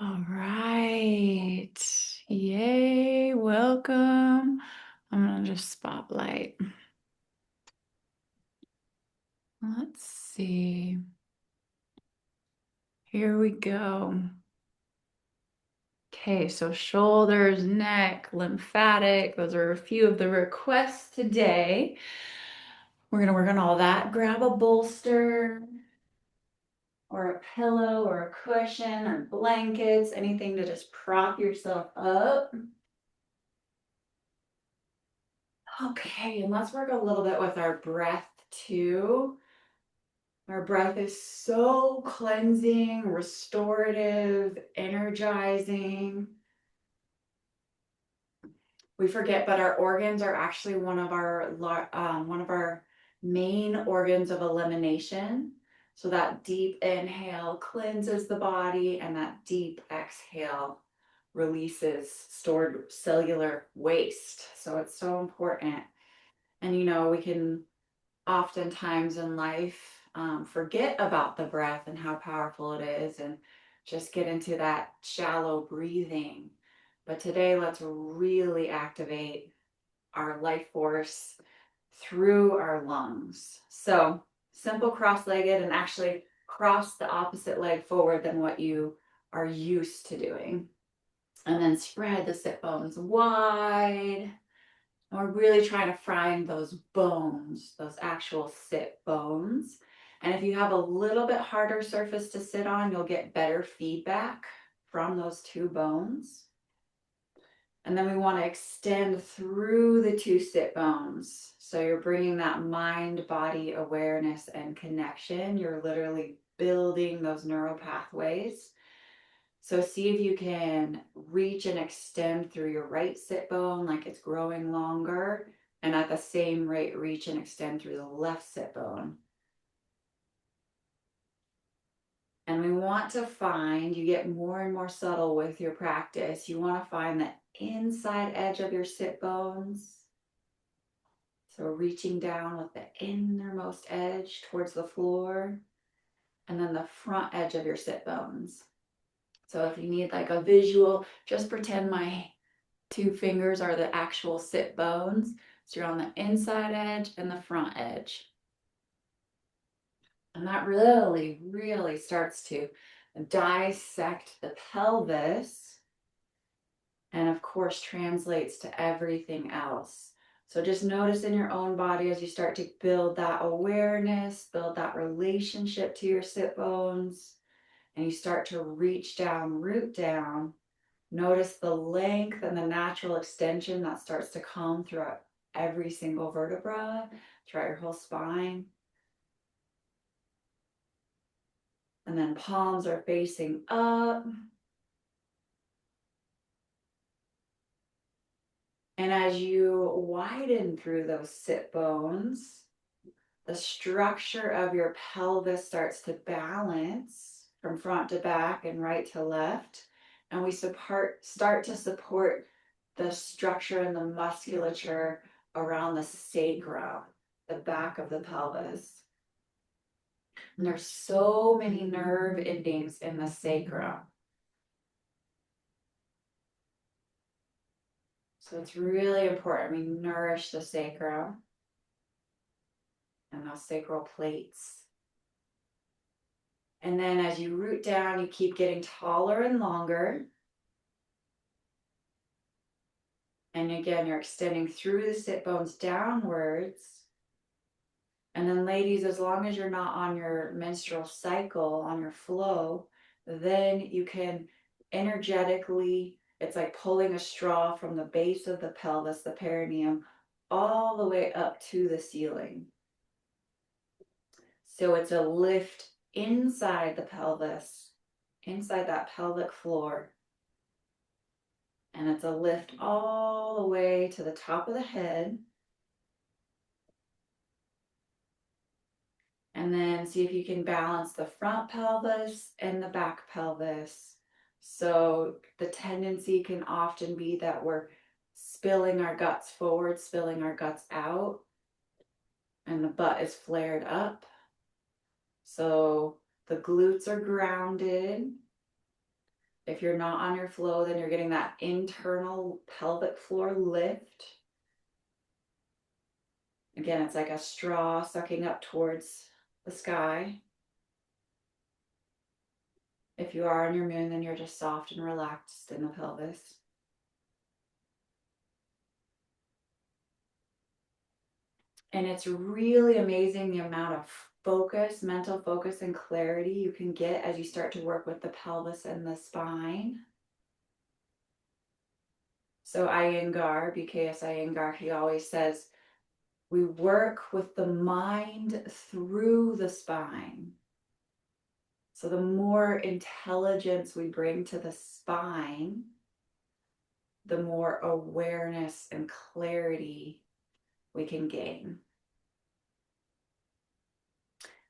All right. Yay, welcome. I'm gonna just spotlight. Let's see. Here we go. Okay, so shoulders, neck, lymphatic. Those are a few of the requests today. We're gonna work on all that. Grab a bolster or a pillow or a cushion or blankets, anything to just prop yourself up. Okay, and let's work a little bit with our breath too. Our breath is so cleansing, restorative, energizing. We forget, but our organs are actually one of our main organs of elimination. So that deep inhale cleanses the body, and that deep exhale releases stored cellular waste. So it's so important. And we can oftentimes in life forget about the breath and how powerful it is and just get into that shallow breathing. But today, let's really activate our life force through our lungs. So, simple cross legged, and actually cross the opposite leg forward than what you are used to doing. And then spread the sit bones wide. And we're really trying to find those bones, those actual sit bones. And if you have a little bit harder surface to sit on, you'll get better feedback from those two bones. And then we want to extend through the two sit bones. So you're bringing that mind body awareness and connection. You're literally building those neural pathways. So see if you can reach and extend through your right sit bone like it's growing longer, and at the same rate, reach and extend through the left sit bone. And we want to find, you get more and more subtle with your practice, you want to find the inside edge of your sit bones. So reaching down with the innermost edge towards the floor, and then the front edge of your sit bones. So if you need like a visual, just pretend my two fingers are the actual sit bones. So you're on the inside edge and the front edge. And that really, really starts to dissect the pelvis, and of course translates to everything else. So just notice in your own body as you start to build that awareness, build that relationship to your sit bones, and you start to reach down, root down. Notice the length and the natural extension that starts to come throughout every single vertebra, throughout your whole spine. And then palms are facing up. And as you widen through those sit bones, the structure of your pelvis starts to balance from front to back and right to left. And we start to support the structure and the musculature around the sacrum, the back of the pelvis. And there's so many nerve endings in the sacrum. So it's really important we nourish the sacrum and those sacral plates. And then as you root down, you keep getting taller and longer. And again, you're extending through the sit bones downwards. And then ladies, as long as you're not on your menstrual cycle, on your flow, then you can energetically, it's like pulling a straw from the base of the pelvis, the perineum, all the way up to the ceiling. So it's a lift inside the pelvis, inside that pelvic floor. And it's a lift all the way to the top of the head. And then see if you can balance the front pelvis and the back pelvis. So the tendency can often be that we're spilling our guts forward, spilling our guts out, and the butt is flared up. So the glutes are grounded. If you're not on your flow, then you're getting that internal pelvic floor lift. Again, it's like a straw sucking up towards the sky. If you are on your moon, then you're just soft and relaxed in the pelvis. And it's really amazing the amount of focus, mental focus and clarity you can get as you start to work with the pelvis and the spine. So Iyengar, BKS Iyengar, he always says, we work with the mind through the spine. So the more intelligence we bring to the spine, the more awareness and clarity we can gain.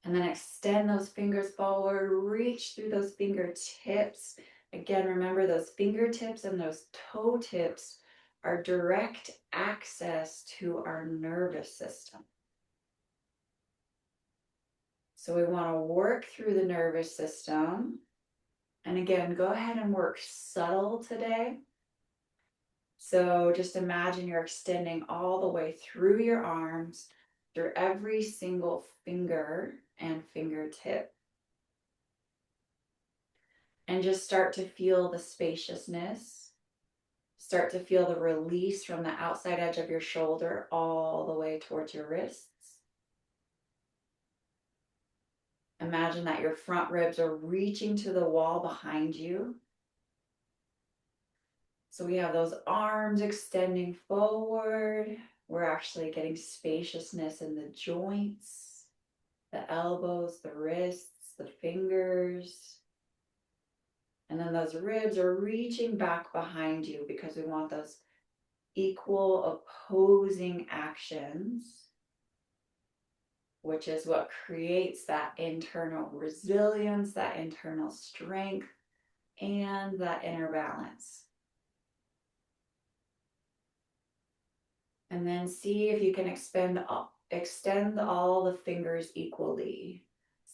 And then extend those fingers forward, reach through those fingertips. Again, remember those fingertips and those toe tips are direct access to our nervous system. So we want to work through the nervous system. And again, go ahead and work subtle today. So just imagine you're extending all the way through your arms, through every single finger and fingertip. And just start to feel the spaciousness. Start to feel the release from the outside edge of your shoulder all the way towards your wrists. Imagine that your front ribs are reaching to the wall behind you. So we have those arms extending forward. We're actually getting spaciousness in the joints, the elbows, the wrists, the fingers. And then those ribs are reaching back behind you because we want those equal opposing actions, which is what creates that internal resilience, that internal strength, and that inner balance. And then see if you can extend all the fingers equally.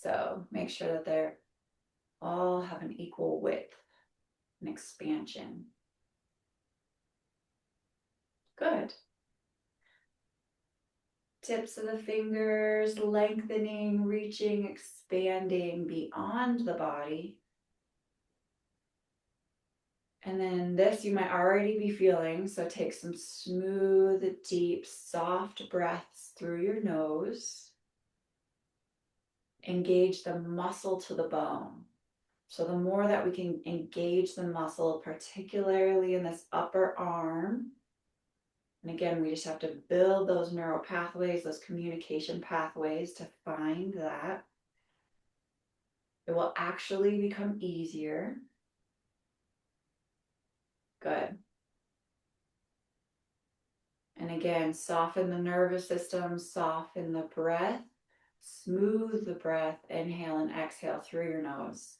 So make sure that they're all have an equal width and expansion. Good. Tips of the fingers lengthening, reaching, expanding beyond the body. And then this you might already be feeling, so take some smooth, deep, soft breaths through your nose. Engage the muscle to the bone. So the more that we can engage the muscle, particularly in this upper arm, and again, we just have to build those neural pathways, those communication pathways to find that. It will actually become easier. Good. And again, soften the nervous system, soften the breath, smooth the breath, inhale and exhale through your nose.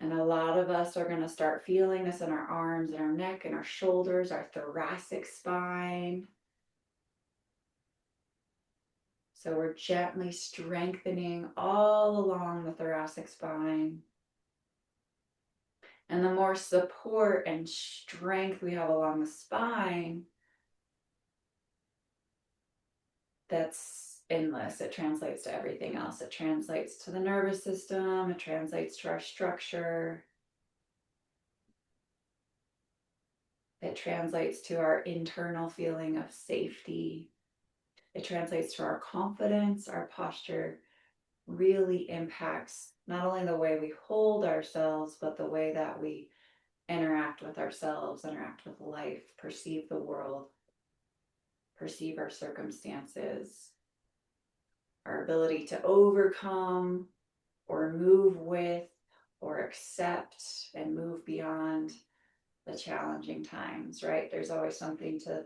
And a lot of us are going to start feeling this in our arms and our neck and our shoulders, our thoracic spine. So we're gently strengthening all along the thoracic spine. And the more support and strength we have along the spine, that's endless. It translates to everything else. It translates to the nervous system. It translates to our structure. It translates to our internal feeling of safety. It translates to our confidence. Our posture really impacts not only the way we hold ourselves, but the way that we interact with ourselves, interact with life, perceive the world, perceive our circumstances, our ability to overcome or move with or accept and move beyond the challenging times, right? There's always something to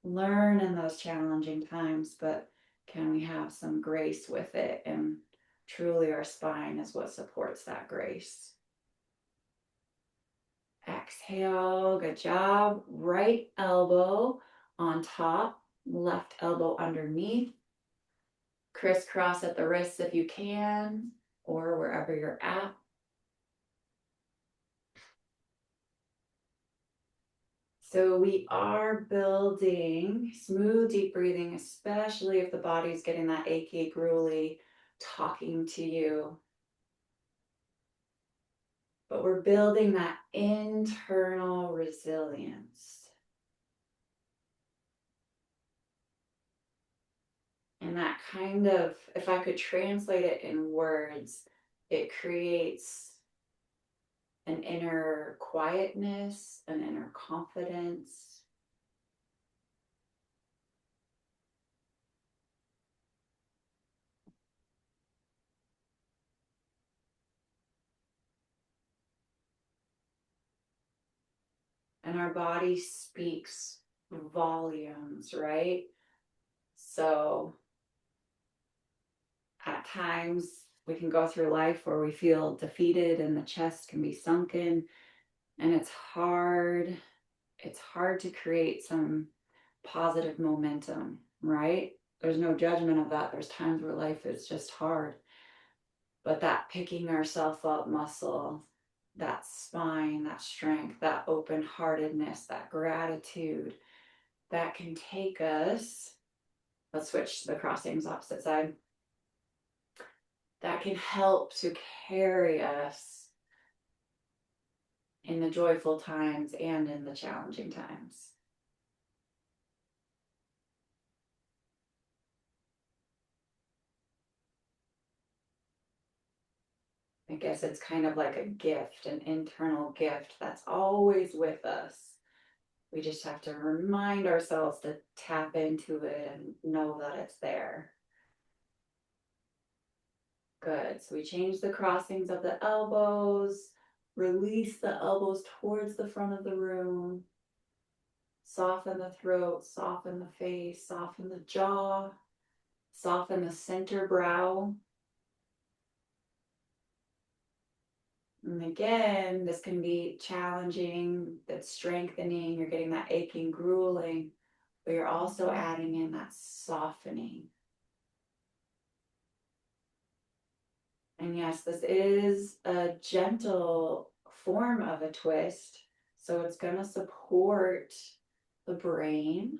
learn in those challenging times, but can we have some grace with it? And truly our spine is what supports that grace. Exhale, good job. Right elbow on top, left elbow underneath. Crisscross at the wrists if you can, or wherever you're at. So we are building smooth, deep breathing, especially if the body's getting that achy, gruely, talking to you. But we're building that internal resilience. And that kind of, if I could translate it in words, it creates an inner quietness, an inner confidence. And our body speaks volumes, right? So at times we can go through life where we feel defeated and the chest can be sunken, and it's hard to create some positive momentum, right? There's no judgment of that. There's times where life is just hard. But that picking ourselves up muscle, that spine, that strength, that open heartedness, that gratitude, that can take us. Let's switch to the crossings opposite side. That can help to carry us in the joyful times and in the challenging times. I guess it's kind of like a gift, an internal gift that's always with us. We just have to remind ourselves to tap into it and know that it's there. Good. So we change the crossings of the elbows, release the elbows towards the front of the room, soften the throat, soften the face, soften the jaw, soften the center brow. And again, this can be challenging, that's strengthening, you're getting that aching, grueling, but you're also adding in that softening. And yes, this is a gentle form of a twist, so it's going to support the brain,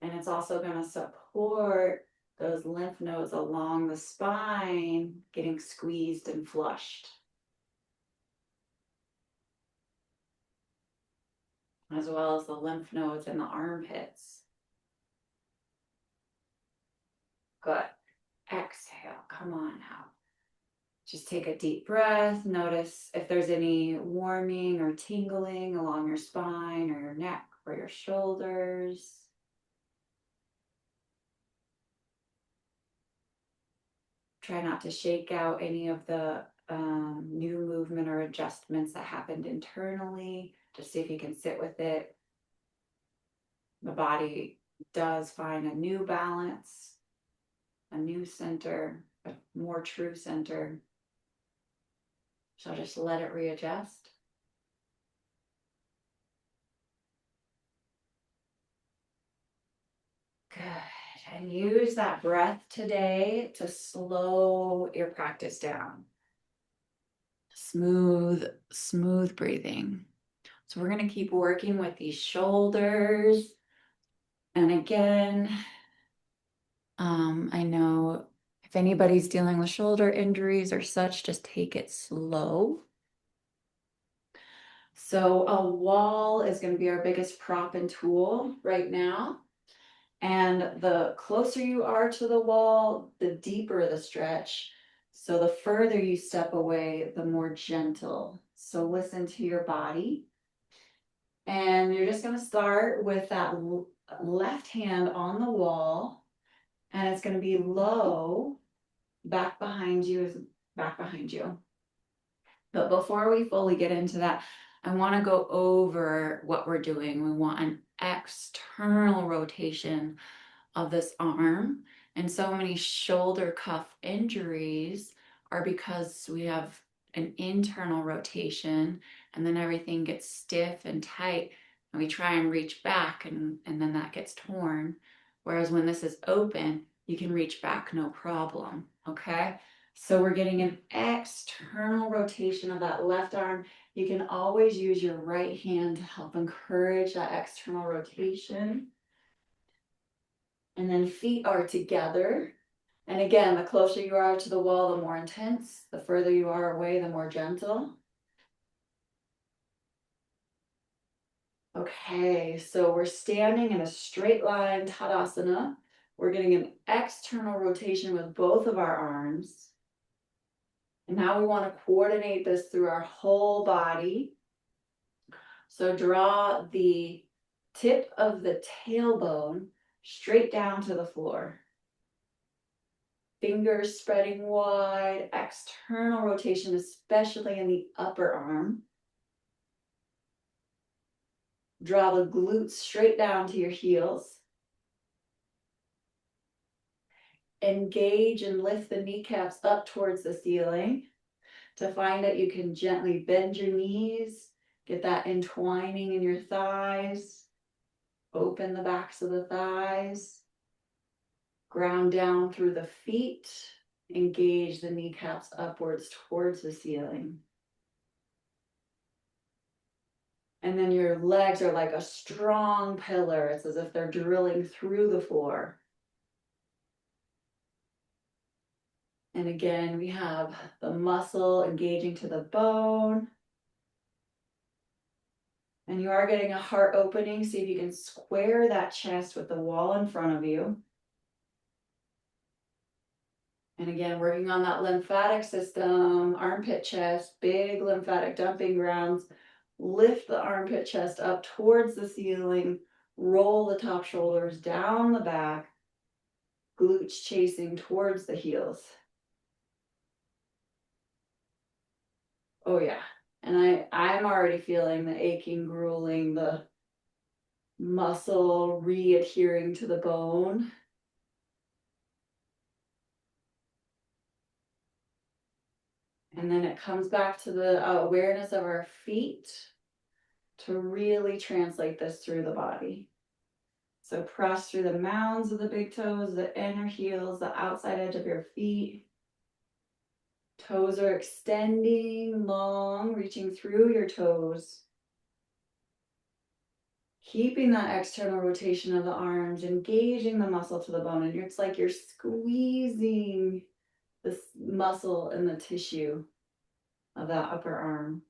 and it's also going to support those lymph nodes along the spine getting squeezed and flushed, as well as the lymph nodes in the armpits. Good. Exhale. Come on out. Just take a deep breath. Notice if there's any warming or tingling along your spine or your neck or your shoulders. Try not to shake out any of the new movement or adjustments that happened internally. Just see if you can sit with it. The body does find a new balance, a new center, a more true center. So just let it readjust. Good. And use that breath today to slow your practice down. Smooth breathing. So we're going to keep working with these shoulders. And again, I know if anybody's dealing with shoulder injuries or such, just take it slow. So a wall is going to be our biggest prop and tool right now. And the closer you are to the wall, the deeper the stretch. So the further you step away, the more gentle. So listen to your body. And you're just going to start with that left hand on the wall. And it's going to be low, back behind you, back behind you. But before we fully get into that, I want to go over what we're doing. We want an external rotation of this arm. And so many shoulder cuff injuries are because we have an internal rotation and then everything gets stiff and tight and we try and reach back and then that gets torn. Whereas when this is open, you can reach back no problem, okay? So we're getting an external rotation of that left arm. You can always use your right hand to help encourage that external rotation. And then feet are together. And again, the closer you are to the wall, the more intense. The further you are away, the more gentle. Okay, so we're standing in a straight line, Tadasana. We're getting an external rotation with both of our arms. And now we want to coordinate this through our whole body. So draw the tip of the tailbone straight down to the floor. Fingers spreading wide, external rotation, especially in the upper arm. Draw the glutes straight down to your heels. Engage and lift the kneecaps up towards the ceiling to find that you can gently bend your knees, get that entwining in your thighs, open the backs of the thighs, ground down through the feet, engage the kneecaps upwards towards the ceiling. And then your legs are like a strong pillar. It's as if they're drilling through the floor. And again, we have the muscle engaging to the bone. And you are getting a heart opening. See if you can square that chest with the wall in front of you. And again, working on that lymphatic system, armpit chest, big lymphatic dumping grounds. Lift the armpit chest up towards the ceiling. Roll the top shoulders down the back. Glutes chasing towards the heels. Oh yeah. And I'm already feeling the aching, grueling, the muscle re-adhering to the bone. And then it comes back to the awareness of our feet to really translate this through the body. So press through the mounds of the big toes, the inner heels, the outside edge of your feet. Toes are extending long, reaching through your toes. Keeping that external rotation of the arms, engaging the muscle to the bone. And it's like you're squeezing this muscle in the tissue of that upper arm.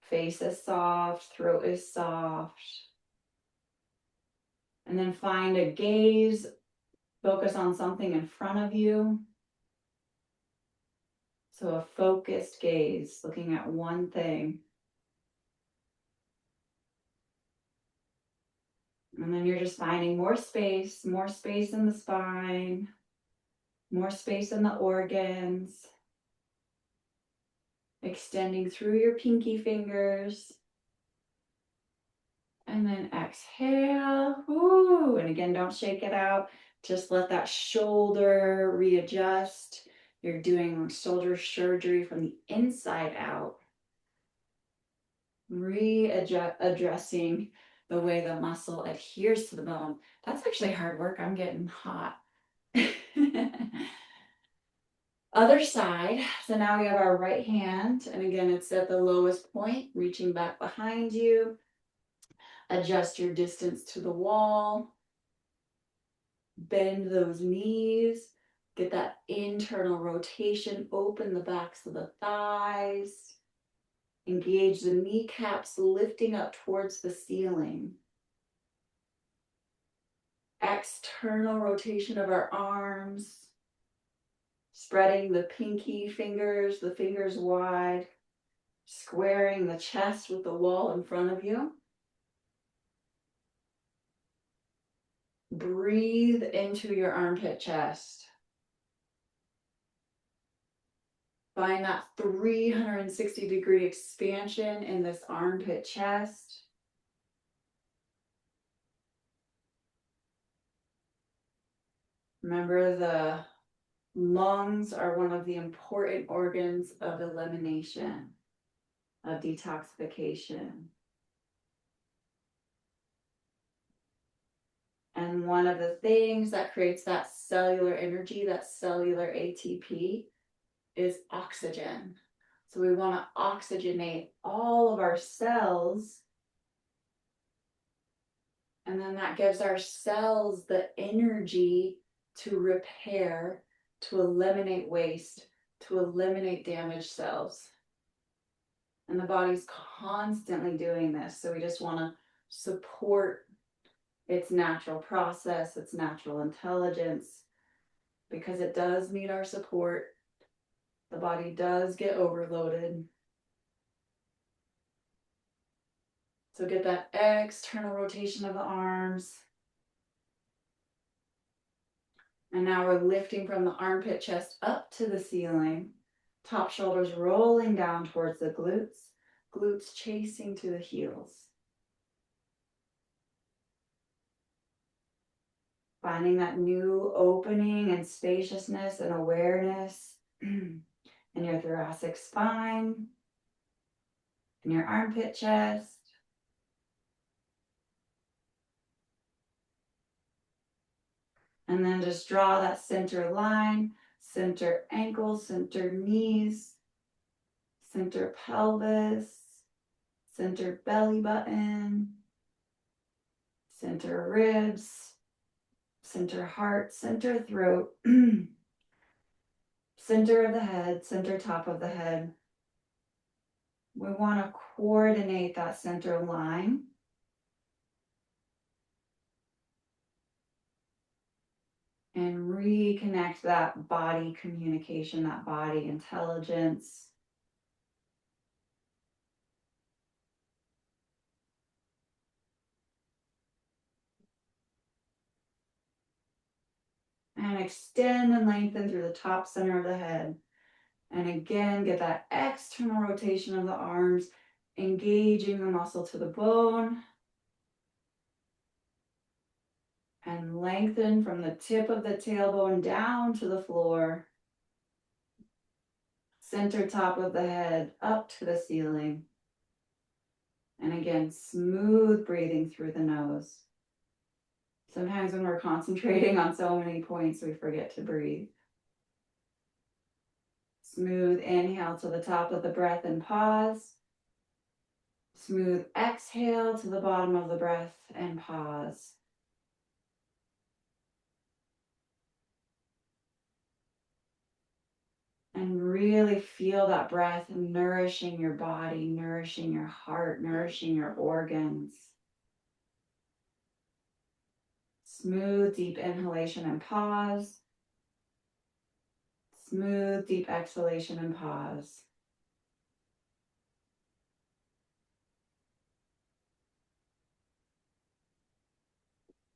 Face is soft, throat is soft. And then find a gaze, focus on something in front of you. So a focused gaze, looking at one thing. And then you're just finding more space in the spine, more space in the organs. Extending through your pinky fingers. And then exhale. Ooh, and again, don't shake it out. Just let that shoulder readjust. You're doing shoulder surgery from the inside out. Addressing the way the muscle adheres to the bone. That's actually hard work. I'm getting hot. Other side. So now we have our right hand. And again, it's at the lowest point, reaching back behind you. Adjust your distance to the wall. Bend those knees. Get that internal rotation. Open the backs of the thighs. Engage the kneecaps, lifting up towards the ceiling. External rotation of our arms. Spreading the pinky fingers, the fingers wide. Squaring the chest with the wall in front of you. Breathe into your armpit chest. Find that 360-degree expansion in this armpit chest. Remember, the lungs are one of the important organs of elimination, of detoxification. And one of the things that creates that cellular energy, that cellular ATP, is oxygen. So we want to oxygenate all of our cells. And then that gives our cells the energy to repair, to eliminate waste, to eliminate damaged cells. And the body's constantly doing this. So we just want to support its natural process, its natural intelligence, because it does need our support. The body does get overloaded. So get that external rotation of the arms. And now we're lifting from the armpit chest up to the ceiling. Top shoulders rolling down towards the glutes. Glutes chasing to the heels. Finding that new opening and spaciousness and awareness in your thoracic spine, in your armpit chest. And then just draw that center line, center ankles, center knees, center pelvis, center belly button, center ribs, center heart, center throat, center of the head, center top of the head. We want to coordinate that center line. And reconnect that body communication, that body intelligence. And extend and lengthen through the top center of the head. And again, get that external rotation of the arms, engaging the muscle to the bone. And lengthen from the tip of the tailbone down to the floor. Center top of the head up to the ceiling. And again, smooth breathing through the nose. Sometimes when we're concentrating on so many points, we forget to breathe. Smooth inhale to the top of the breath and pause. Smooth exhale to the bottom of the breath and pause. And really feel that breath nourishing your body, nourishing your heart, nourishing your organs. Smooth, deep inhalation and pause. Smooth, deep exhalation and pause.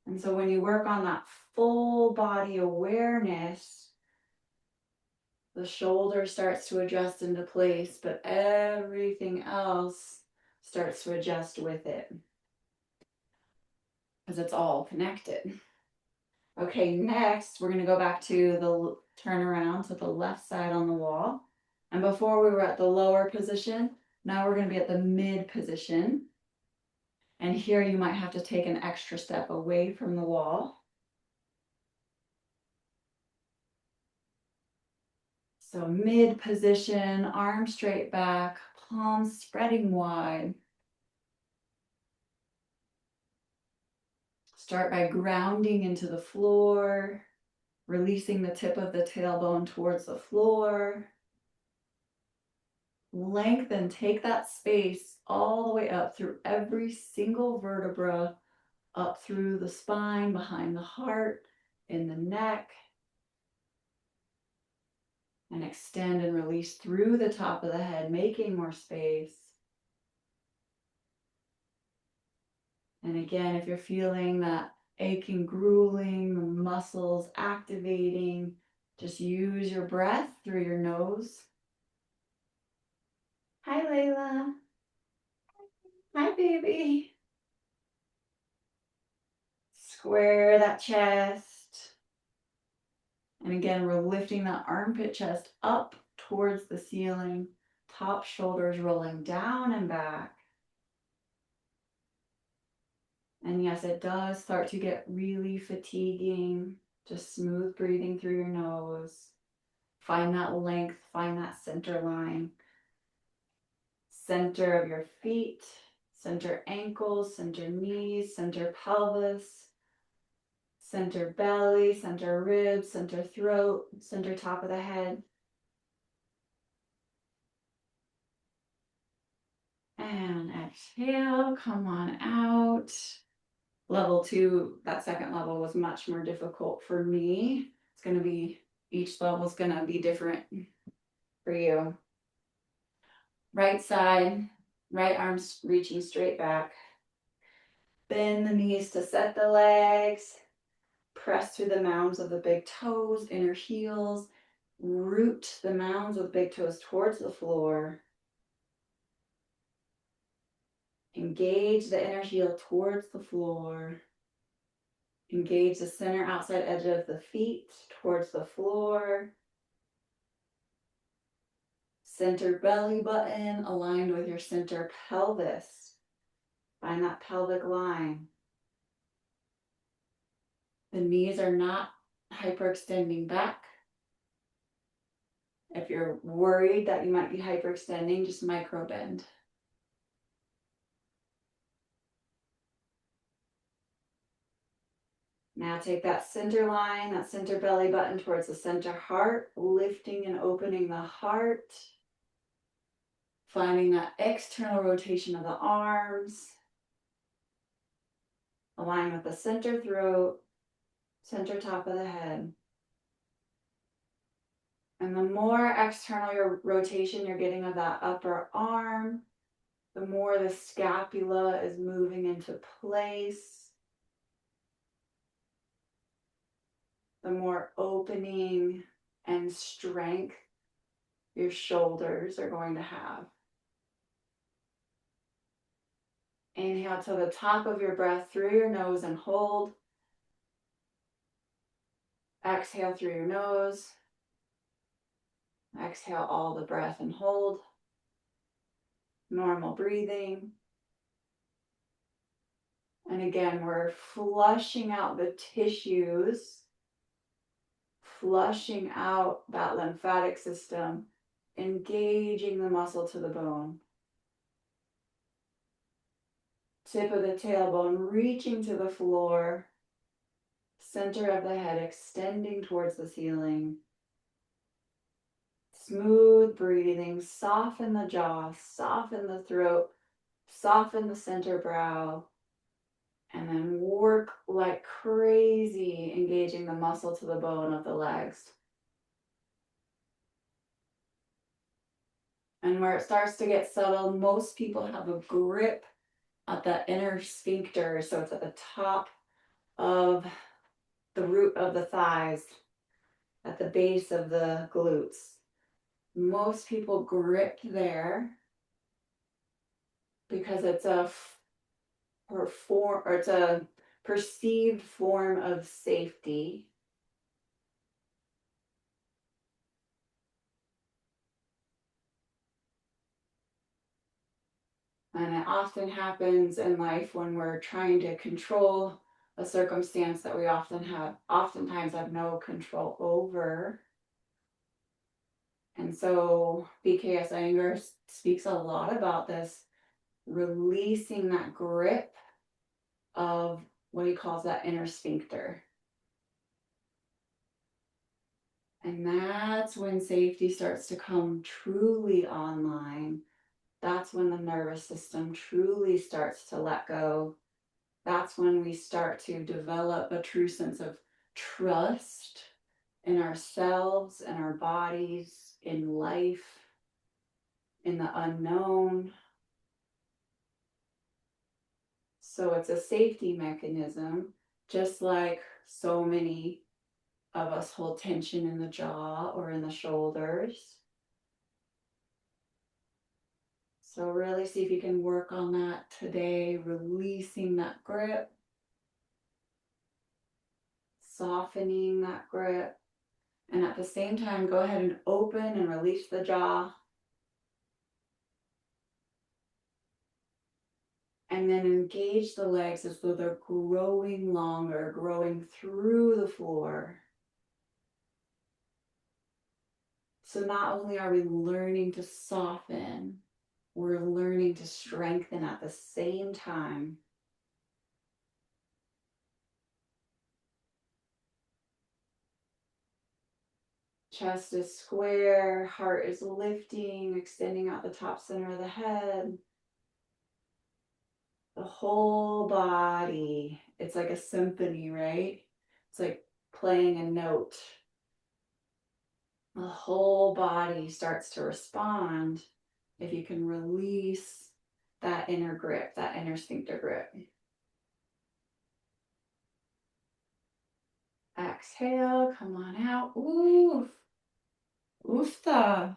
And so when you work on that full body awareness, the shoulder starts to adjust into place, but everything else starts to adjust with it. Because it's all connected. Okay, next we're going to go back to the turnaround to the left side on the wall. And before we were at the lower position, now we're going to be at the mid position. And here you might have to take an extra step away from the wall. So mid position, arms straight back, palms spreading wide. Start by grounding into the floor, releasing the tip of the tailbone towards the floor. Lengthen, take that space all the way up through every single vertebra, up through the spine, behind the heart, in the neck. And extend and release through the top of the head, making more space. And again, if you're feeling that aching, grueling, the muscles activating, just use your breath through your nose. Hi, Layla. Hi, baby. Square that chest. And again, we're lifting that armpit chest up towards the ceiling, top shoulders rolling down and back. And yes, it does start to get really fatiguing. Just smooth breathing through your nose. Find that length, find that center line. Center of your feet, center ankles, center knees, center pelvis, center belly, center ribs, center throat, center top of the head. And exhale, come on out. Level 2, that second level was much more difficult for me. It's going to be, each level is going to be different for you. Right side, right arm's reaching straight back. Bend the knees to set the legs. Press through the mounds of the big toes, inner heels. Root the mounds of the big toes towards the floor. Engage the inner heel towards the floor. Engage the center outside edge of the feet towards the floor. Center belly button aligned with your center pelvis. Find that pelvic line. The knees are not hyperextending back. If you're worried that you might be hyperextending, just micro bend. Now take that center line, that center belly button towards the center heart, lifting and opening the heart. Finding that external rotation of the arms. Align with the center throat, center top of the head. And the more external your rotation you're getting of that upper arm, the more the scapula is moving into place. The more opening and strength your shoulders are going to have. Inhale to the top of your breath through your nose and hold. Exhale through your nose. Exhale all the breath and hold. Normal breathing. And again, we're flushing out the tissues, flushing out that lymphatic system, engaging the muscle to the bone. Tip of the tailbone reaching to the floor, center of the head extending towards the ceiling. Smooth breathing, soften the jaw, soften the throat, soften the center brow, and then work like crazy, engaging the muscle to the bone of the legs. And where it starts to get subtle, most people have a grip at the inner sphincter, so it's at the top of the root of the thighs, at the base of the glutes. Most people grip there because it's a perceived form of safety. And it often happens in life when we're trying to control a circumstance that we oftentimes have no control over. And so BKS Iyengar speaks a lot about this, releasing that grip of what he calls that inner sphincter. And that's when safety starts to come truly online. That's when the nervous system truly starts to let go. That's when we start to develop a true sense of trust in ourselves and our bodies, in life, in the unknown. So it's a safety mechanism, just like so many of us hold tension in the jaw or in the shoulders. So really see if you can work on that today, releasing that grip, softening that grip, and at the same time, go ahead and open and release the jaw. And then engage the legs as though they're growing longer, growing through the floor. So not only are we learning to soften, we're learning to strengthen at the same time. Chest is square, heart is lifting, extending out the top center of the head. The whole body, it's like a symphony, right? It's like playing a note. The whole body starts to respond if you can release that inner grip, that inner sphincter grip. Exhale, come on out. Oof. Oofta.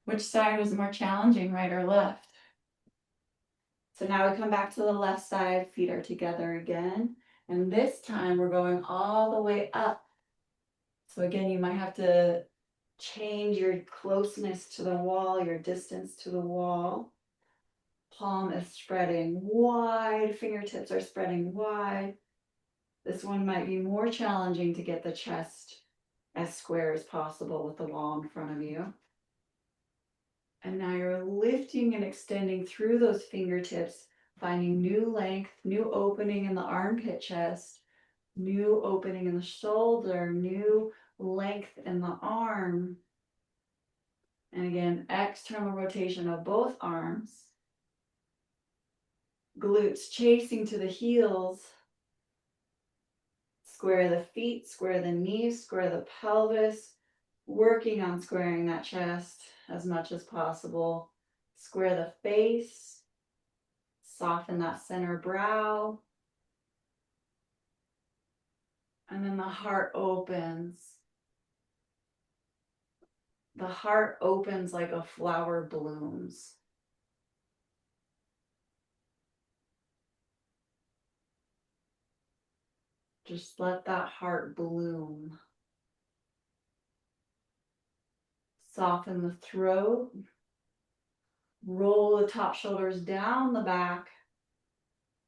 Which side was more challenging, right or left? So now we come back to the left side, feet are together again. And this time we're going all the way up. So again, you might have to change your closeness to the wall, your distance to the wall. Palm is spreading wide, fingertips are spreading wide. This one might be more challenging to get the chest as square as possible with the wall in front of you. And now you're lifting and extending through those fingertips, finding new length, new opening in the armpit chest, new opening in the shoulder, new length in the arm. And again, external rotation of both arms. Glutes chasing to the heels. Square the feet, square the knees, square the pelvis. Working on squaring that chest as much as possible. Square the face. Soften that center brow. And then the heart opens. The heart opens like a flower blooms. Just let that heart bloom. Soften the throat. Roll the top shoulders down the back.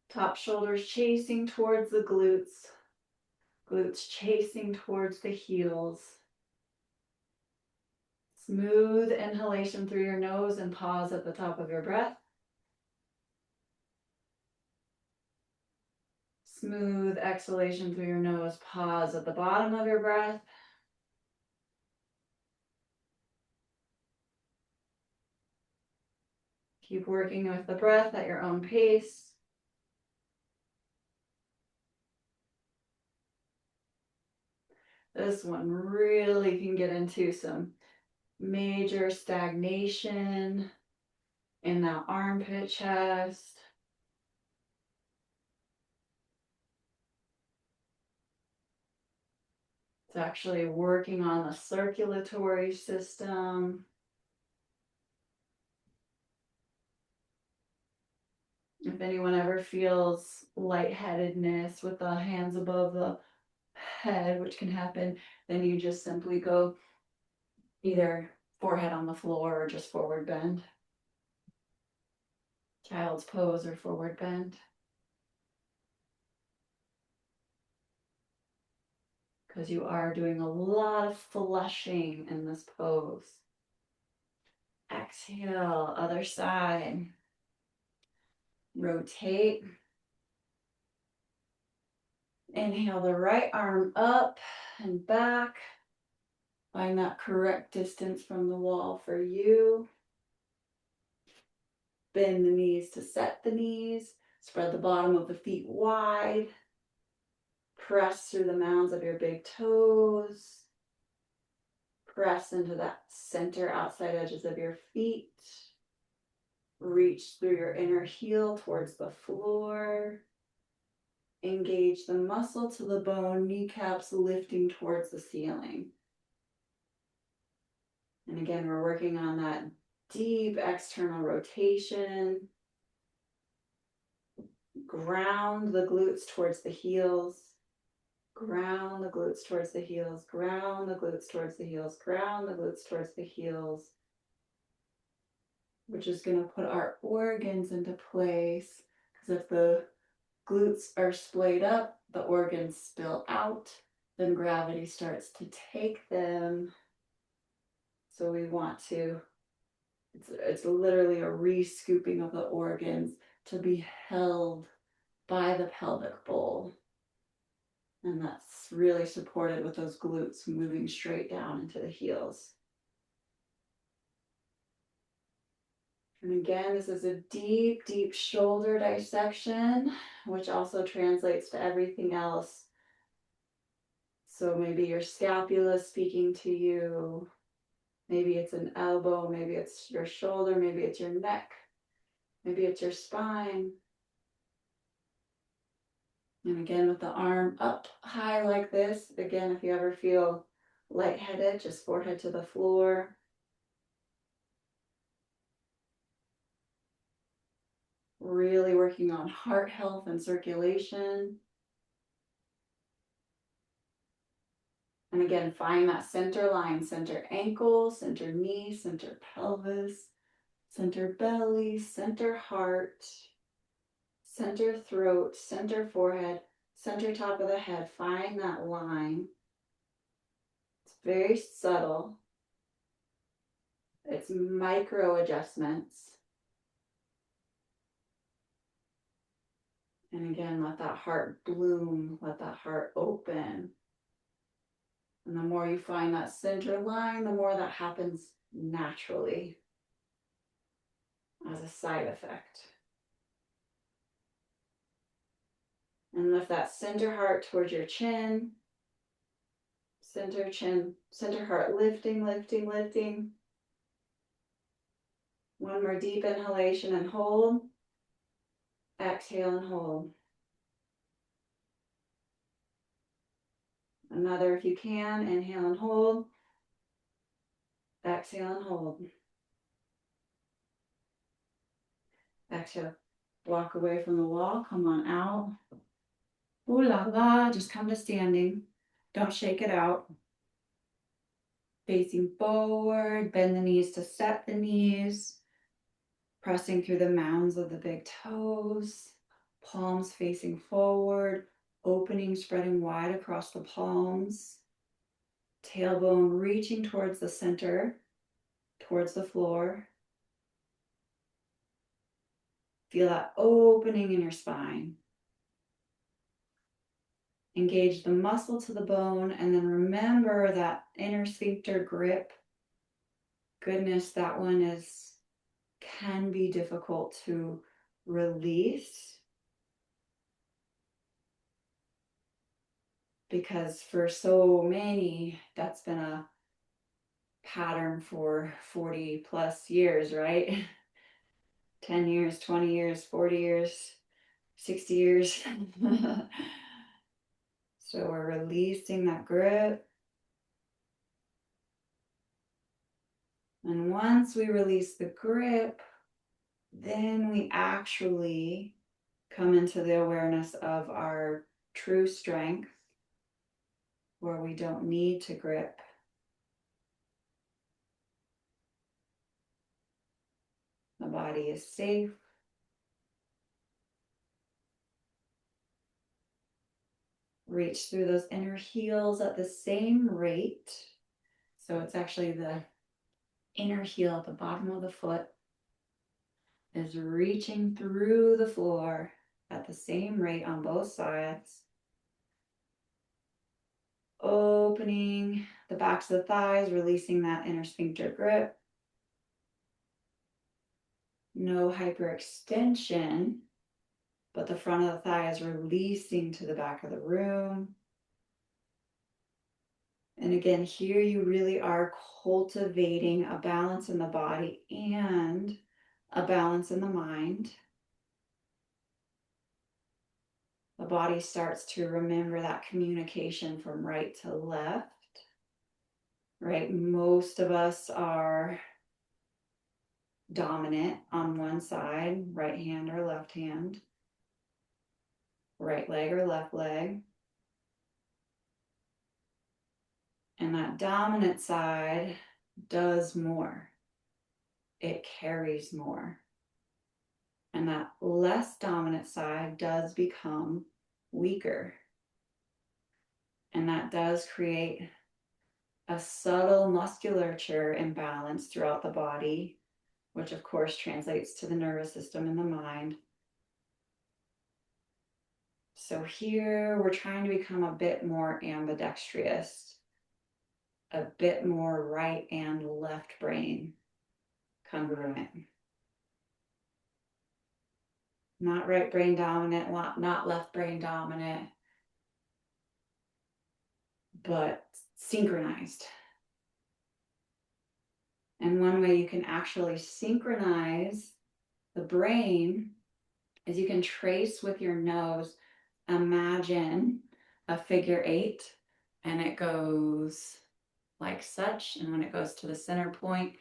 Top shoulders chasing towards the glutes. Glutes chasing towards the heels. Smooth inhalation through your nose and pause at the top of your breath. Smooth exhalation through your nose, pause at the bottom of your breath. Keep working with the breath at your own pace. This one really can get into some major stagnation in that armpit chest. It's actually working on the circulatory system. If anyone ever feels lightheadedness with the hands above the head, which can happen, then you just simply go either forehead on the floor or just forward bend. Child's pose or forward bend. Because you are doing a lot of flushing in this pose. Exhale, other side. Rotate. Inhale the right arm up and back. Find that correct distance from the wall for you. Bend the knees to set the knees. Spread the bottom of the feet wide. Press through the mounds of your big toes. Press into that center outside edges of your feet. Reach through your inner heel towards the floor. Engage the muscle to the bone, kneecaps lifting towards the ceiling. And again, we're working on that deep external rotation. Ground the glutes towards the heels. Ground the glutes towards the heels. Ground the glutes towards the heels. Ground the glutes towards the heels. Which is going to put our organs into place Because if the glutes are splayed up, the organs spill out, then gravity starts to take them. So we want to, it's literally a re-scooping of the organs to be held by the pelvic bowl. And that's really supported with those glutes moving straight down into the heels. And again, this is a deep, deep shoulder dissection, which also translates to everything else. So maybe your scapula speaking to you. Maybe it's an elbow, maybe it's your shoulder, maybe it's your neck, maybe it's your spine. And again, with the arm up high like this, again, if you ever feel lightheaded, just forehead to the floor. Really working on heart health and circulation. And again, find that center line, center ankle, center knee, center pelvis, center belly, center heart, center throat, center forehead, center top of the head. Find that line. It's very subtle. It's micro adjustments. And again, let that heart bloom, let that heart open. And the more you find that center line, the more that happens naturally as a side effect. And lift that center heart towards your chin. Center chin, center heart lifting, lifting, lifting. One more deep inhalation and hold. Exhale and hold. Another if you can, inhale and hold. Exhale and hold. Exhale. Walk away from the wall, come on out. Ooh la la, just come to standing. Don't shake it out. Facing forward, bend the knees to set the knees. Pressing through the mounds of the big toes. Palms facing forward, opening, spreading wide across the palms. Tailbone reaching towards the center, towards the floor. Feel that opening in your spine. Engage the muscle to the bone, and then remember that inner sphincter grip. Goodness, that one can be difficult to release. Because for so many, that's been a pattern for 40 plus years, right? 10 years, 20 years, 40 years, 60 years. So we're releasing that grip. And once we release the grip, then we actually come into the awareness of our true strength, where we don't need to grip. The body is safe. Reach through those inner heels at the same rate. So it's actually the inner heel at the bottom of the foot is reaching through the floor at the same rate on both sides. Opening the backs of the thighs, releasing that inner sphincter grip. No hyperextension, but the front of the thigh is releasing to the back of the room. And again, here you really are cultivating a balance in the body and a balance in the mind. The body starts to remember that communication from right to left. Right? Most of us are dominant on one side, right hand or left hand, right leg or left leg. And that dominant side does more. It carries more. And that less dominant side does become weaker. And that does create a subtle musculature imbalance throughout the body, which of course translates to the nervous system and the mind. So here we're trying to become a bit more ambidextrous, a bit more right and left brain congruent. Not right brain dominant, not left brain dominant, but synchronized. And one way you can actually synchronize the brain is you can trace with your nose. Imagine a figure 8 and it goes like such, and when it goes to the center point,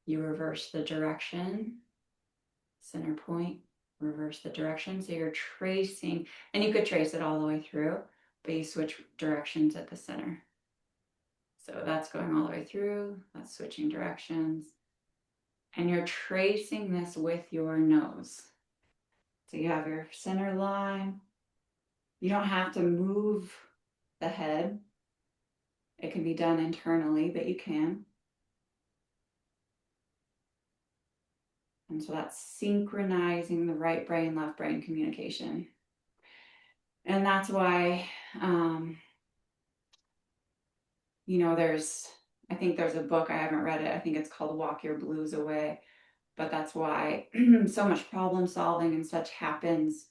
you reverse the direction. Center point, reverse the direction. So you're tracing, and you could trace it all the way through, but you switch directions at the center. So that's going all the way through, that's switching directions. And you're tracing this with your nose. So you have your center line. You don't have to move the head. It can be done internally, but you can. And so that's synchronizing the right brain, left brain communication. And that's why, I think there's a book, I haven't read it. I think it's called Walk Your Blues Away. But that's why so much problem solving and such happens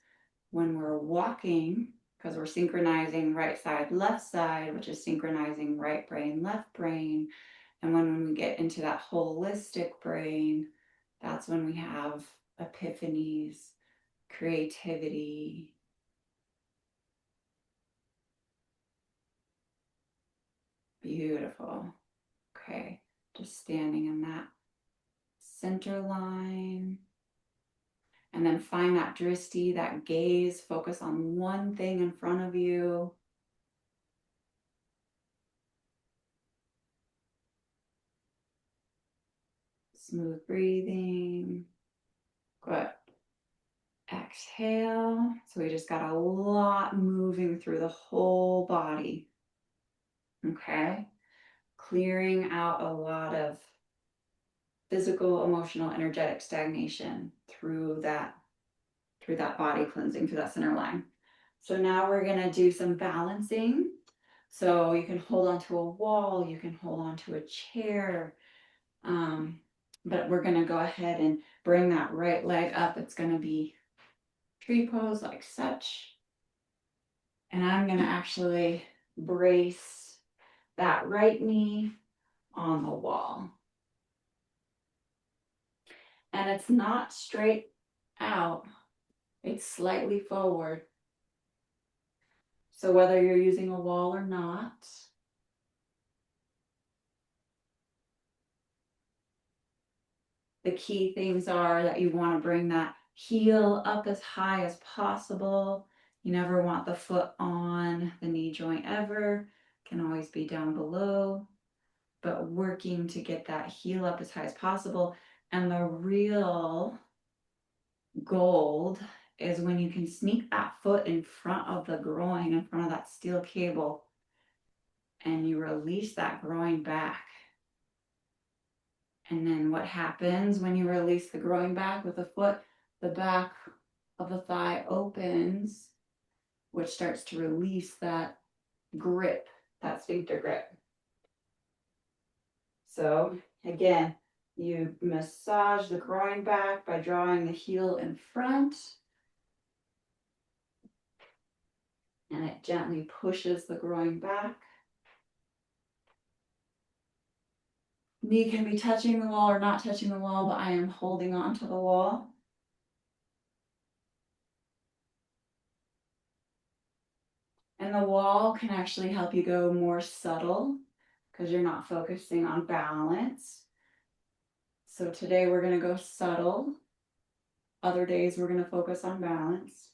when we're walking, because we're synchronizing right side, left side, which is synchronizing right brain, left brain. And when we get into that holistic brain, that's when we have epiphanies, creativity. Beautiful. Okay, just standing in that center line. And then find that drishti, that gaze, focus on one thing in front of you. Smooth breathing. Good. Exhale. So we just got a lot moving through the whole body. Okay. Clearing out a lot of physical, emotional, energetic stagnation through that body cleansing, through that center line. So now we're going to do some balancing. So you can hold onto a wall, you can hold onto a chair, but we're going to go ahead and bring that right leg up. It's going to be tree pose like such. And I'm going to actually brace that right knee on the wall. And it's not straight out, it's slightly forward. So whether you're using a wall or not, the key things are that you want to bring that heel up as high as possible. You never want the foot on the knee joint ever. Can always be down below, but working to get that heel up as high as possible. And the real gold is when you can sneak that foot in front of the groin, in front of that steel cable, and you release that groin back. And then what happens when you release the groin back with the foot? The back of the thigh opens, which starts to release that grip, that sphincter grip. So again, you massage the groin back by drawing the heel in front. And it gently pushes the groin back. Knee can be touching the wall or not touching the wall, but I am holding on to the wall. And the wall can actually help you go more subtle because you're not focusing on balance. So today we're going to go subtle. Other days we're going to focus on balance.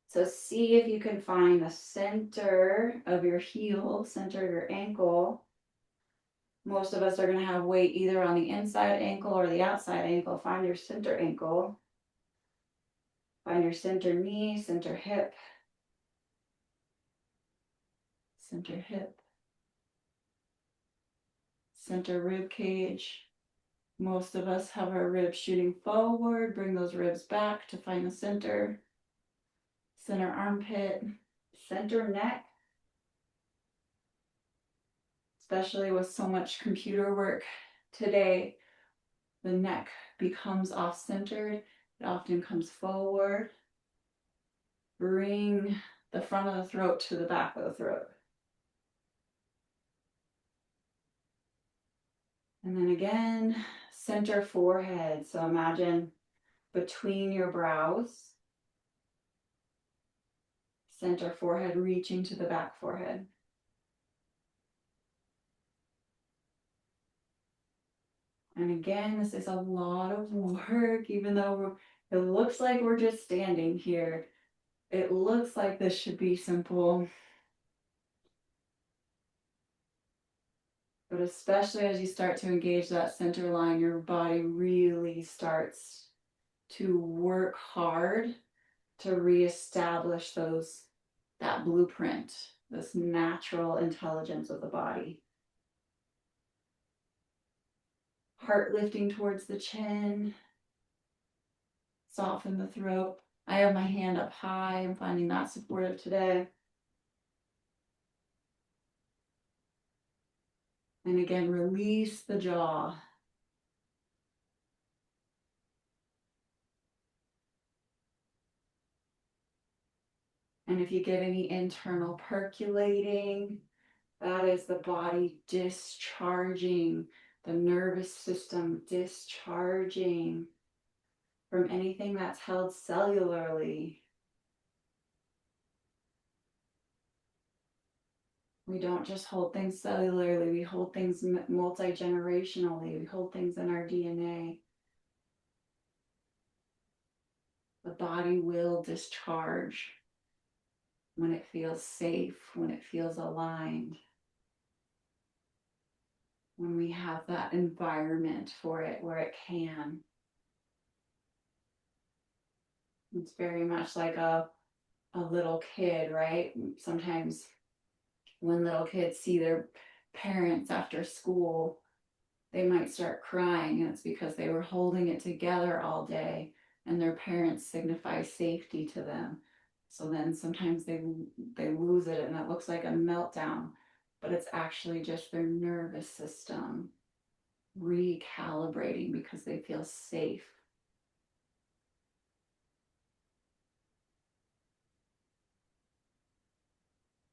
So see if you can find the center of your heel, center of your ankle. Most of us are going to have weight either on the inside ankle or the outside ankle. Find your center ankle. Find your center knee, center hip, center hip, center rib cage. Most of us have our ribs shooting forward. Bring those ribs back to find the center. Center armpit, center neck. Especially with so much computer work today, the neck becomes off-centered. It often comes forward. Bring the front of the throat to the back of the throat. And then again, center forehead. So imagine between your brows, center forehead reaching to the back forehead. And again, this is a lot of work, even though it looks like we're just standing here. It looks like this should be simple. But especially as you start to engage that center line, your body really starts to work hard to reestablish that blueprint, this natural intelligence of the body. Heart lifting towards the chin. Soften the throat. I have my hand up high. I'm finding that supportive today. And again, release the jaw. And if you get any internal percolating, that is the body discharging, the nervous system discharging from anything that's held cellularly. We don't just hold things cellularly, we hold things multi-generationally, we hold things in our DNA. The body will discharge when it feels safe, when it feels aligned, when we have that environment for it where it can. It's very much like a little kid, right? Sometimes when little kids see their parents after school, they might start crying, and it's because they were holding it together all day and their parents signify safety to them. So then sometimes they lose it and it looks like a meltdown, but it's actually just their nervous system recalibrating because they feel safe.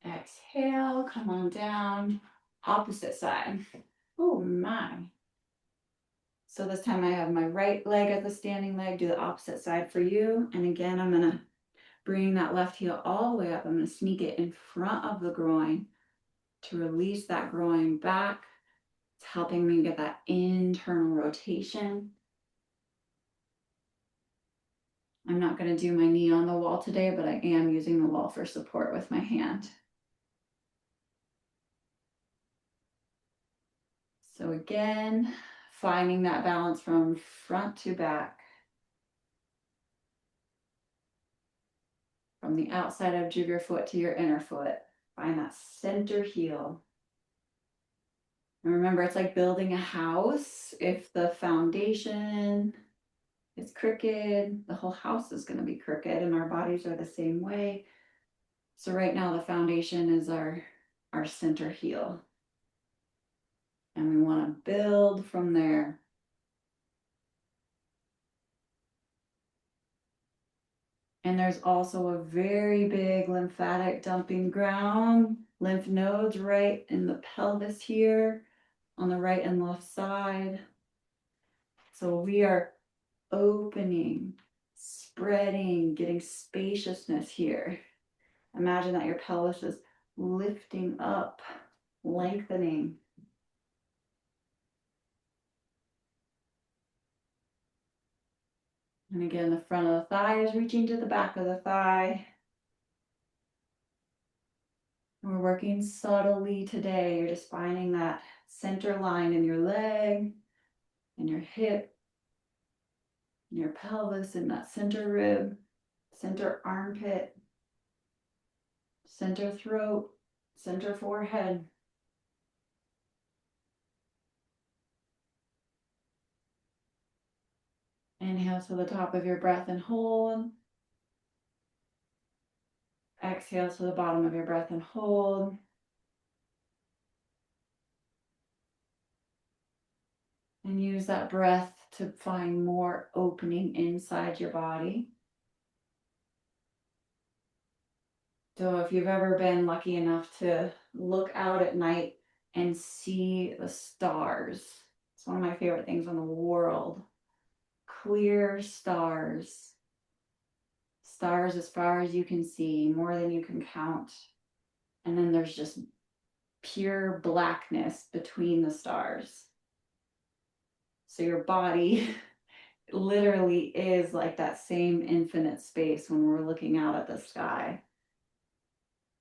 Exhale, come on down, opposite side. Oh my. So this time I have my right leg as the standing leg, do the opposite side for you. And again, I'm gonna bring that left heel all the way up. I'm gonna sneak it in front of the groin to release that groin back. It's helping me get that internal rotation. I'm not gonna do my knee on the wall today, but I am using the wall for support with my hand. So again, finding that balance from front to back. From the outside edge of your foot to your inner foot. Find that center heel. And remember, it's like building a house. If the foundation is crooked, the whole house is going to be crooked, and our bodies are the same way. So right now, the foundation is our center heel. And we want to build from there. And there's also a very big lymphatic dumping ground, lymph nodes right in the pelvis here, on the right and left side. So we are opening, spreading, getting spaciousness here. Imagine that your pelvis is lifting up, lengthening. And again, the front of the thigh is reaching to the back of the thigh. We're working subtly today. You're just finding that center line in your leg, in your hip, in your pelvis, in that center rib. center armpit, center throat, center forehead. Inhale to the top of your breath and hold. Exhale to the bottom of your breath and hold. And use that breath to find more opening inside your body. So if you've ever been lucky enough to look out at night and see the stars, it's one of my favorite things in the world. Clear stars. Stars as far as you can see, more than you can count. And then there's just pure blackness between the stars. So your body literally is like that same infinite space when we're looking out at the sky.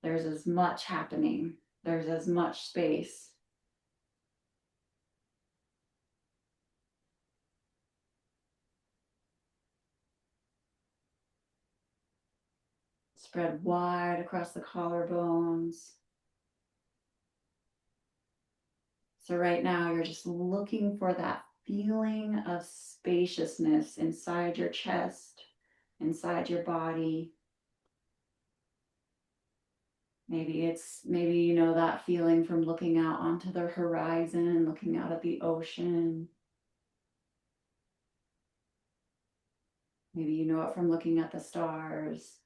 There's as much happening. There's as much space. Spread wide across the collarbones. So right now you're just looking for that feeling of spaciousness inside your chest, inside your body. Maybe you know that feeling from looking out onto the horizon, looking out at the ocean. Maybe you know it from looking at the stars.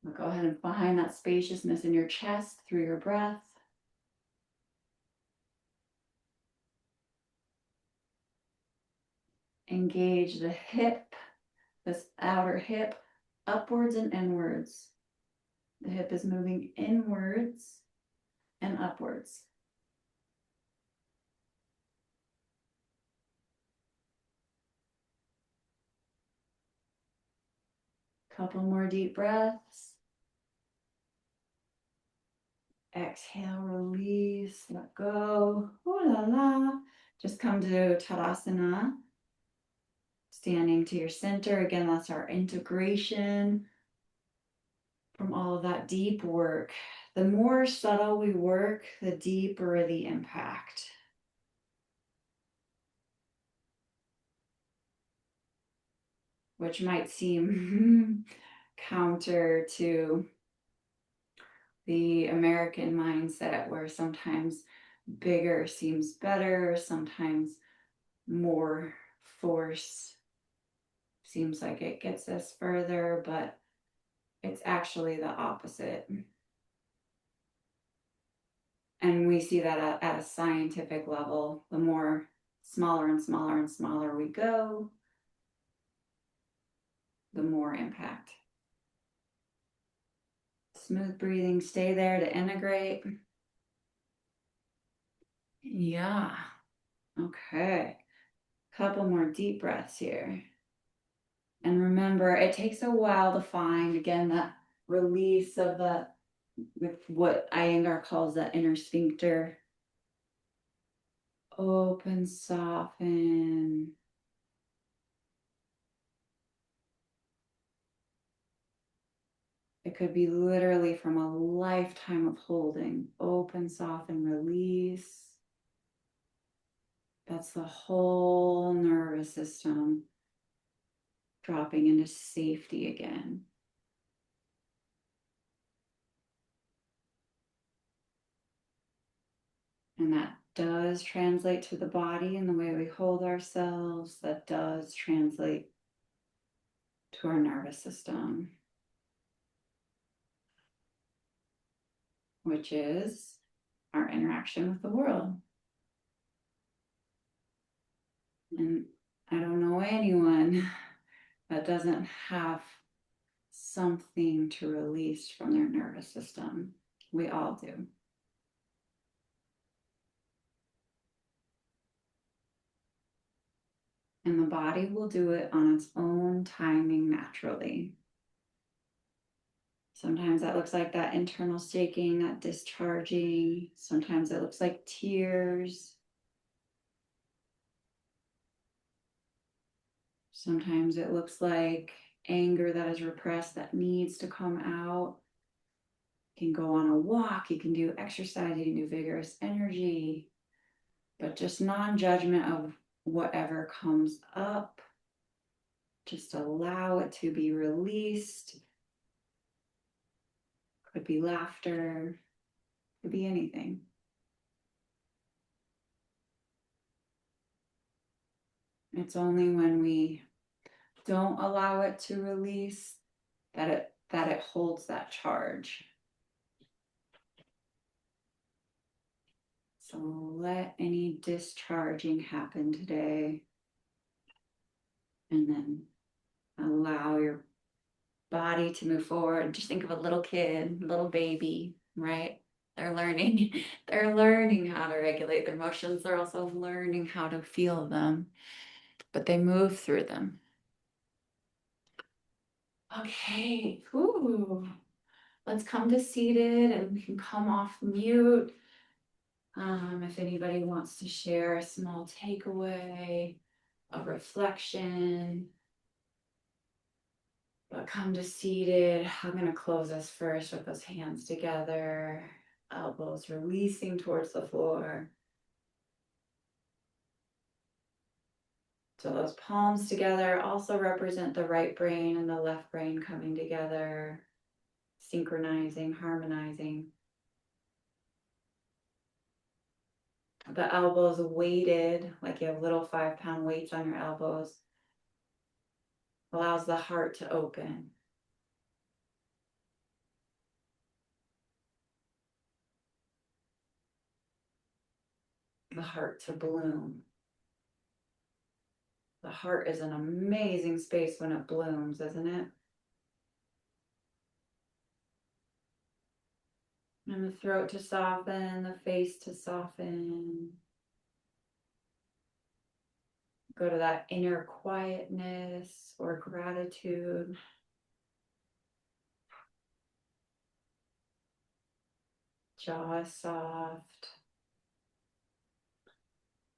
But go ahead and find that spaciousness in your chest through your breath. Engage the hip, this outer hip, upwards and inwards. The hip is moving inwards and upwards. Couple more deep breaths. Exhale, release, let go. Ooh la la. Just come to Tadasana. Standing to your center. Again, that's our integration from all of that deep work. The more subtle we work, the deeper the impact. Which might seem counter to the American mindset, where sometimes bigger seems better, sometimes more force seems like it gets us further, but it's actually the opposite. And we see that at a scientific level. The more smaller and smaller and smaller we go, the more impact. Smooth breathing, stay there to integrate. Yeah. Okay. Couple more deep breaths here. And remember, it takes a while to find, again, that release of the, with what Iyengar calls the inner sphincter. Open, soften. It could be literally from a lifetime of holding. Open, soften, release. That's the whole nervous system dropping into safety again. And that does translate to the body and the way we hold ourselves. That does translate to our nervous system, which is our interaction with the world. And I don't know anyone that doesn't have something to release from their nervous system. We all do. And the body will do it on its own timing naturally. Sometimes that looks like that internal shaking, that discharging. Sometimes it looks like tears. Sometimes it looks like anger that is repressed that needs to come out. You can go on a walk, you can do exercise, you can do vigorous energy, but just non-judgment of whatever comes up. Just allow it to be released. Could be laughter, could be anything. It's only when we don't allow it to release that it holds that charge. So let any discharging happen today, and then allow your body to move forward. Just think of a little kid, little baby, right? They're learning, they're learning how to regulate their emotions. They're also learning how to feel them, but they move through them. Okay, ooh. Let's come to seated, and we can come off mute. If anybody wants to share a small takeaway, a reflection, but come to seated. I'm going to close us first with those hands together, elbows releasing towards the floor. So those palms together also represent the right brain and the left brain coming together, synchronizing, harmonizing. The elbows weighted, like you have little 5-pound weights on your elbows, allows the heart to open. The heart to bloom. The heart is an amazing space when it blooms, isn't it? And the throat to soften, the face to soften. Go to that inner quietness or gratitude. Jaw soft.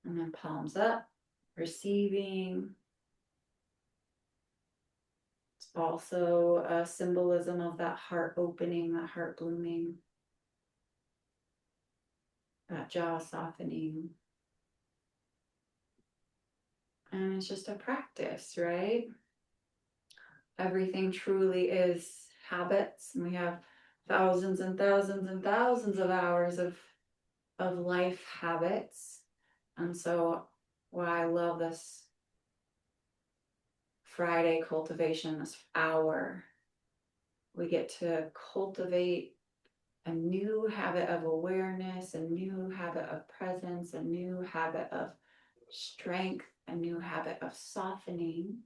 And then palms up, receiving. It's also a symbolism of that heart opening, that heart blooming, that jaw softening. And it's just a practice, right? Everything truly is habits, and we have thousands and thousands and thousands of hours of life habits. And so what I love this Friday cultivation, this hour, we get to cultivate a new habit of awareness, a new habit of presence, a new habit of strength, a new habit of softening.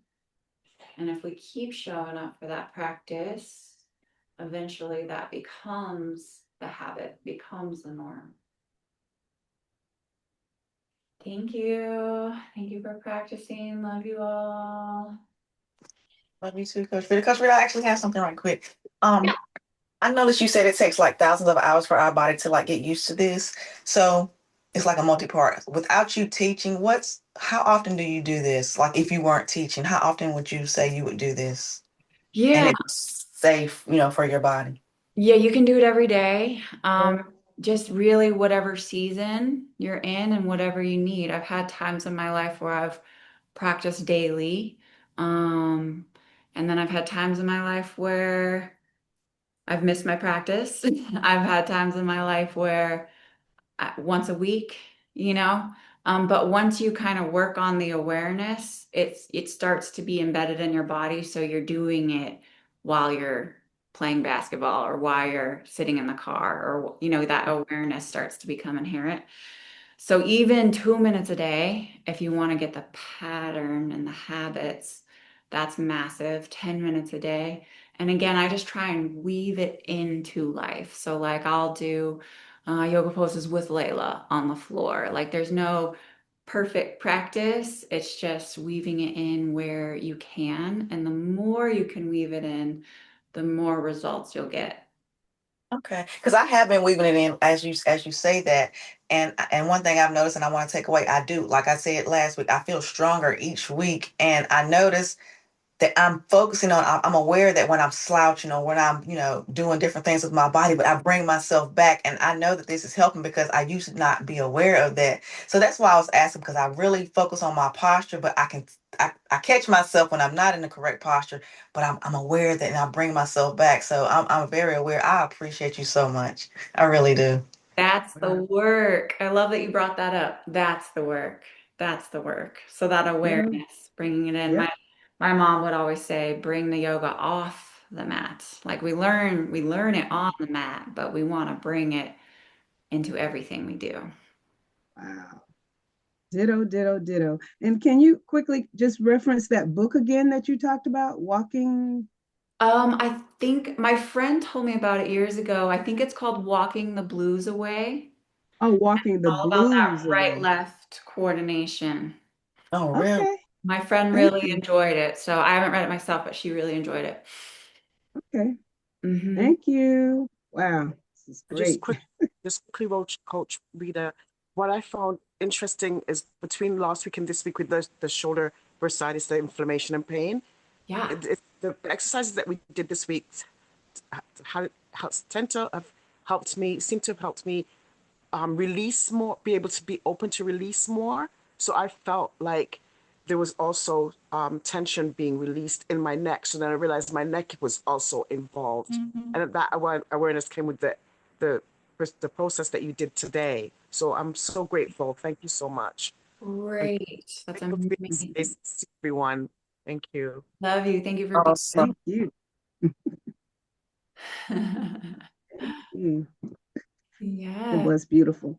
And if we keep showing up for that practice, eventually that becomes the habit, becomes the norm. Thank you. Thank you for practicing. Love you all. Love you too, Coach Rita. Coach Rita, I actually have something right quick. I noticed you said it takes like thousands of hours for our body to like get used to this. So it's like a multi-part. Without you teaching, how often do you do this? Like if you weren't teaching, how often would you say you would do this? And Yeah. it's safe, for your body. Yeah, you can do it every day. Just really whatever season you're in and whatever you need. I've had times in my life where I've practiced daily. Um, and then I've had times in my life where I've missed my practice. I've had times in my life where once a week, you know. But once you kind of work on the awareness, it starts to be embedded in your body. So you're doing it while you're playing basketball or while you're sitting in the car, or that awareness starts to become inherent. So even 2 minutes a day, if you want to get the pattern and the habits, that's massive. 10 minutes a day. And again, I just try and weave it into life. So like I'll do yoga poses with Layla on the floor. Like there's no perfect practice. It's just weaving it in where you can. And the more you can weave it in, the more results you'll get. Okay, because I have been weaving it in as you say that, And one thing I've noticed, and I want to take away, I do, like I said last week, I feel stronger each week. And I notice that I'm focusing on, I'm aware that when I'm slouching or when I'm, doing different things with my body, but I bring myself back. And I know that this is helping because I used to not be aware of that. So that's why I was asking, because I really focus on my posture, but I catch myself when I'm not in the correct posture, but I'm aware of that and I bring myself back. So I'm very aware. I appreciate you so much. I really do. That's the Wow. work. I love that you brought that up. That's the work. That's the work. So that Well, awareness, bringing it in. yep. My mom would always say, bring the yoga off the mat. Like we learn it on the mat, but we want to bring it into everything we do. Wow. Ditto, ditto, ditto. And can you quickly just reference that book again that you talked about? Walking, I think my friend told me about it years ago. I think it's called Walking the Blues Away. oh, Walking the All about that Blues right Away. left coordination. Oh, really? Okay. My friend Thank really you. enjoyed it. So I haven't read it myself, but she really enjoyed it. Okay. Hmm. Thank you. Wow. This is I just great. quick, just quickly, Coach Rita. What I found interesting is between last week and this week with the shoulder bursitis, the inflammation and pain. Yeah. The exercises that we did this week tend to have helped me, seem to have helped me release more, be able to be open to release more. So I felt like there was also tension being released in my neck. So then I realized my neck was also involved, and that awareness came with the the process that you did today. So I'm so grateful. Thank you so much. I'm Great. That's grateful to be in this amazing. space, to everyone. Thank you. Love you. Thank you for being. Awesome. Thank you. Mm, it Yeah. was beautiful.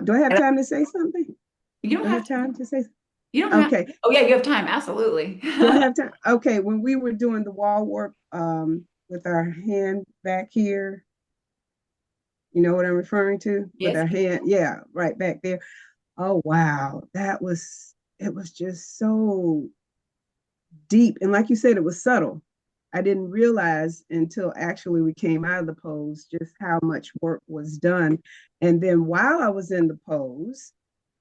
Do I have And time to say something? You don't Do I have have to. time to say? You don't have. Okay. Oh yeah, you have time. Absolutely. Do I have time? Okay. When we were doing the wall work with our hand back here, you know what I'm referring to? With Yes. our hand, yeah, right back there. Oh wow, it was just so deep. And like you said, it was subtle. I didn't realize until actually we came out of the pose just how much work was done. And then while I was in the pose,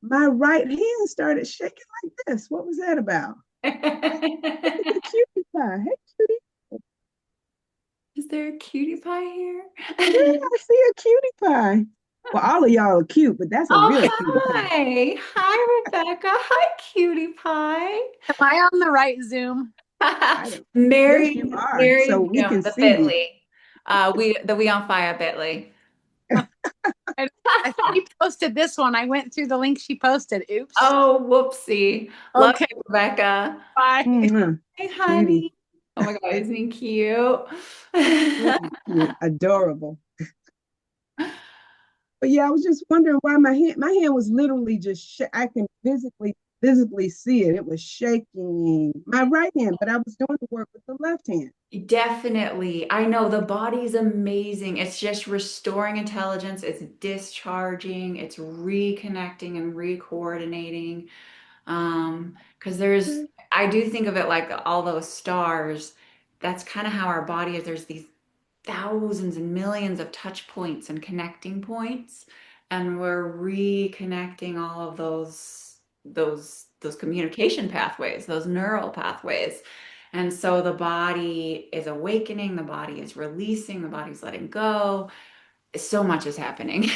my right hand started shaking like this. What was that about? Look at the cutie pie. Hey, cutie. Is there a cutie pie here? Yeah, I see a cutie pie. Well, all of y'all are cute, but that's a Oh, real cutie pie. hi. Hi, Rebecca. Hi, cutie pie. Am I on the right Zoom? I don't. Yes, you Mary, are. So Mary we Zoom, can the see you. Bitly. We on fire Bitly. I, I thought you posted this one. I went through the link she posted. Oops. Oh, whoopsie. Love Okay, you, Rebecca. bye. Mwah. Hey, Cutie. honey. Oh my God, isn't he cute? Very cute. Adorable. But yeah, I was just wondering why my hand was literally just I can visibly see it. It was shaking my right hand, but I was doing the work with the left hand. Definitely. I know the body's amazing. It's just restoring intelligence, it's discharging, it's reconnecting and re-coordinating. Because Okay. I do think of it like all those stars. That's kind of how our body is. There's these thousands and millions of touch points and connecting points, and we're reconnecting all of those communication pathways, those neural pathways. And so the body is awakening, the body is releasing, the body's letting go. So much is happening.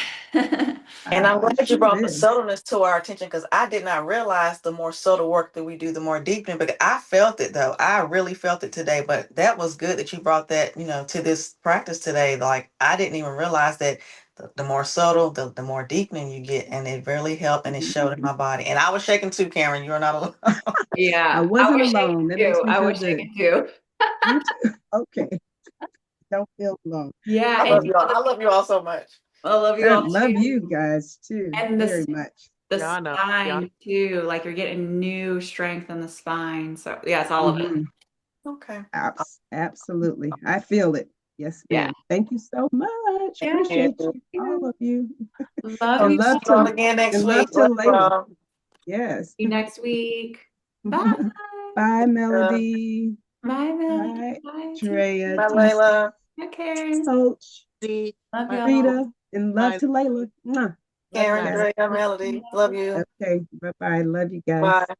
And I'm Wow, it glad you sure brought the is. subtleness to our attention because I did not realize the more subtle work that we do, the more deepening. But I felt it though. I really felt it today. But that was good that you brought that, to this practice today. Like I didn't even realize that the more subtle, the more deepening you get. And it really helped and it showed in my body. And I was shaking too, Karen. You are not alone. I Yeah, I wasn't was shaking alone. That makes too. me I feel was good. shaking too. Me too. Okay. Don't feel alone. Yeah, I and love you all. I love you all so much. I love you I all love you too. guys too, And very much. the Yana, Yana. spine too, like you're getting new strength in the spine. So yeah, it's all of it. Hmm. Okay. Absolutely. I feel it. Yes, Yeah. ma'am. Thank you so much. Thank Yeah. Appreciate you. you, all of you. Love Hope you And to see love you all to all. again next and week. love to Love you Layla. all. Yes. See you next week. Bye. Bye, Uh, Melody. Bye, Melody. Bye, Bye, Drea, bye, TC, Layla. Bye, Karen. Coach, See, Love bye. y'all. Rita, and love Bye. to Layla. Mwah. Karen, guys. Drea, Melody, love you. Okay, bye-bye. Love you guys. Bye.